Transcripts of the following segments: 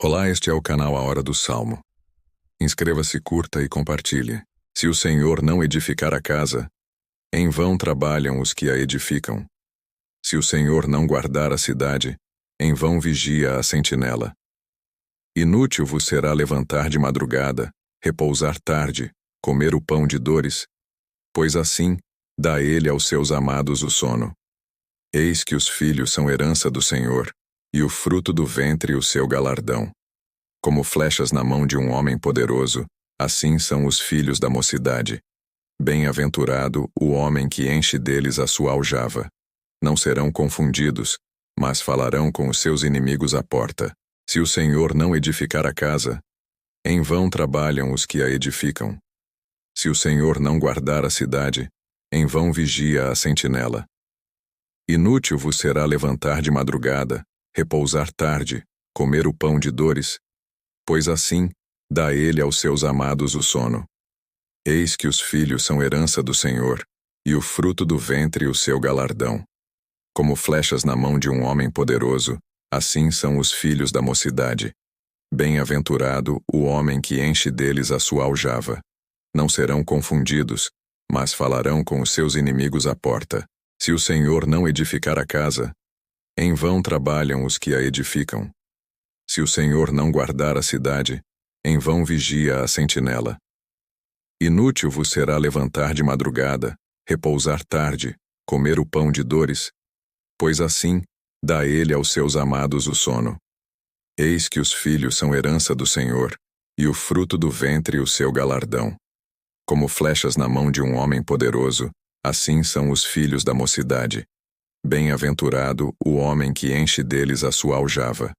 Olá, este é o canal A Hora do Salmo. Inscreva-se, curta e compartilhe. Se o Senhor não edificar a casa, em vão trabalham os que a edificam. Se o Senhor não guardar a cidade, em vão vigia a sentinela. Inútil vos será levantar de madrugada, repousar tarde, comer o pão de dores, pois assim dá ele aos seus amados o sono. Eis que os filhos são herança do Senhor, e o fruto do ventre o seu galardão. Como flechas na mão de um homem poderoso, assim são os filhos da mocidade. Bem-aventurado o homem que enche deles a sua aljava. Não serão confundidos, mas falarão com os seus inimigos à porta. Se o Senhor não edificar a casa, em vão trabalham os que a edificam. Se o Senhor não guardar a cidade, em vão vigia a sentinela. Inútil vos será levantar de madrugada, repousar tarde, comer o pão de dores, pois assim dá ele aos seus amados o sono. Eis que os filhos são herança do Senhor, e o fruto do ventre o seu galardão. Como flechas na mão de um homem poderoso, assim são os filhos da mocidade. Bem-aventurado o homem que enche deles a sua aljava. Não serão confundidos, mas falarão com os seus inimigos à porta. Se o Senhor não edificar a casa, em vão trabalham os que a edificam. Se o Senhor não guardar a cidade, em vão vigia a sentinela. Inútil vos será levantar de madrugada, repousar tarde, comer o pão de dores, pois assim dá ele aos seus amados o sono. Eis que os filhos são herança do Senhor, e o fruto do ventre o seu galardão. Como flechas na mão de um homem poderoso, assim são os filhos da mocidade. Bem-aventurado o homem que enche deles a sua aljava.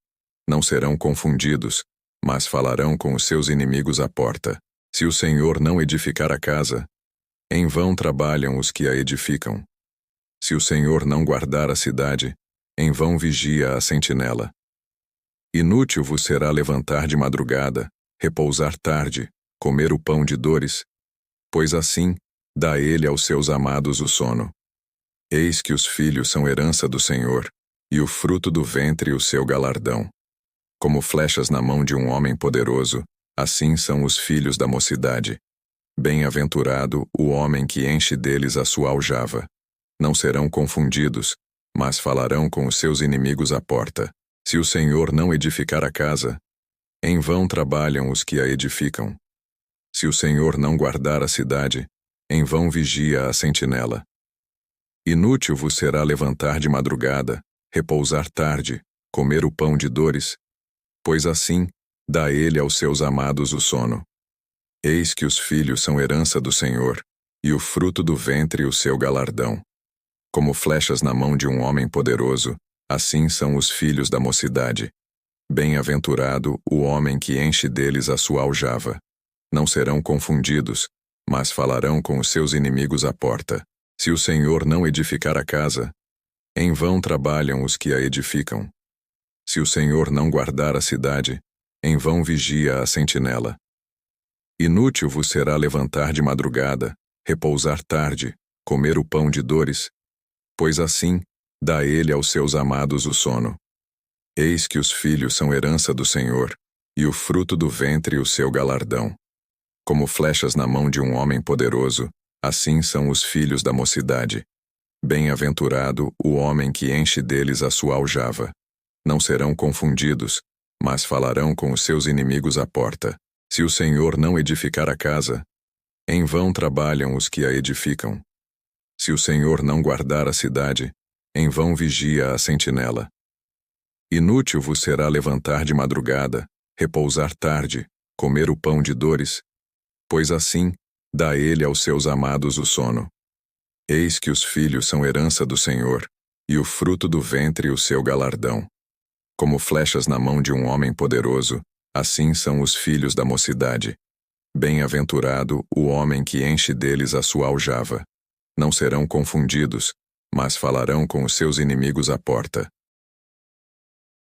Não serão confundidos, mas falarão com os seus inimigos à porta. Se o Senhor não edificar a casa, em vão trabalham os que a edificam. Se o Senhor não guardar a cidade, em vão vigia a sentinela. Inútil vos será levantar de madrugada, repousar tarde, comer o pão de dores, pois assim dá ele aos seus amados o sono. Eis que os filhos são herança do Senhor, e o fruto do ventre o seu galardão. Como flechas na mão de um homem poderoso, assim são os filhos da mocidade. Bem-aventurado o homem que enche deles a sua aljava. Não serão confundidos, mas falarão com os seus inimigos à porta. Se o Senhor não edificar a casa, em vão trabalham os que a edificam. Se o Senhor não guardar a cidade, em vão vigia a sentinela. Inútil vos será levantar de madrugada, repousar tarde, comer o pão de dores, pois assim dá ele aos seus amados o sono. Eis que os filhos são herança do Senhor, e o fruto do ventre o seu galardão. Como flechas na mão de um homem poderoso, assim são os filhos da mocidade. Bem-aventurado o homem que enche deles a sua aljava. Não serão confundidos, mas falarão com os seus inimigos à porta. Se o Senhor não edificar a casa, em vão trabalham os que a edificam. Se o Senhor não guardar a cidade, em vão vigia a sentinela. Inútil vos será levantar de madrugada, repousar tarde, comer o pão de dores, pois assim dá ele aos seus amados o sono. Eis que os filhos são herança do Senhor, e o fruto do ventre o seu galardão. Como flechas na mão de um homem poderoso, assim são os filhos da mocidade. Bem-aventurado o homem que enche deles a sua aljava. Não serão confundidos, mas falarão com os seus inimigos à porta. Se o Senhor não edificar a casa, em vão trabalham os que a edificam. Se o Senhor não guardar a cidade, em vão vigia a sentinela. Inútil vos será levantar de madrugada, repousar tarde, comer o pão de dores, pois assim dá ele aos seus amados o sono. Eis que os filhos são herança do Senhor, e o fruto do ventre o seu galardão. Como flechas na mão de um homem poderoso, assim são os filhos da mocidade. Bem-aventurado o homem que enche deles a sua aljava. Não serão confundidos, mas falarão com os seus inimigos à porta.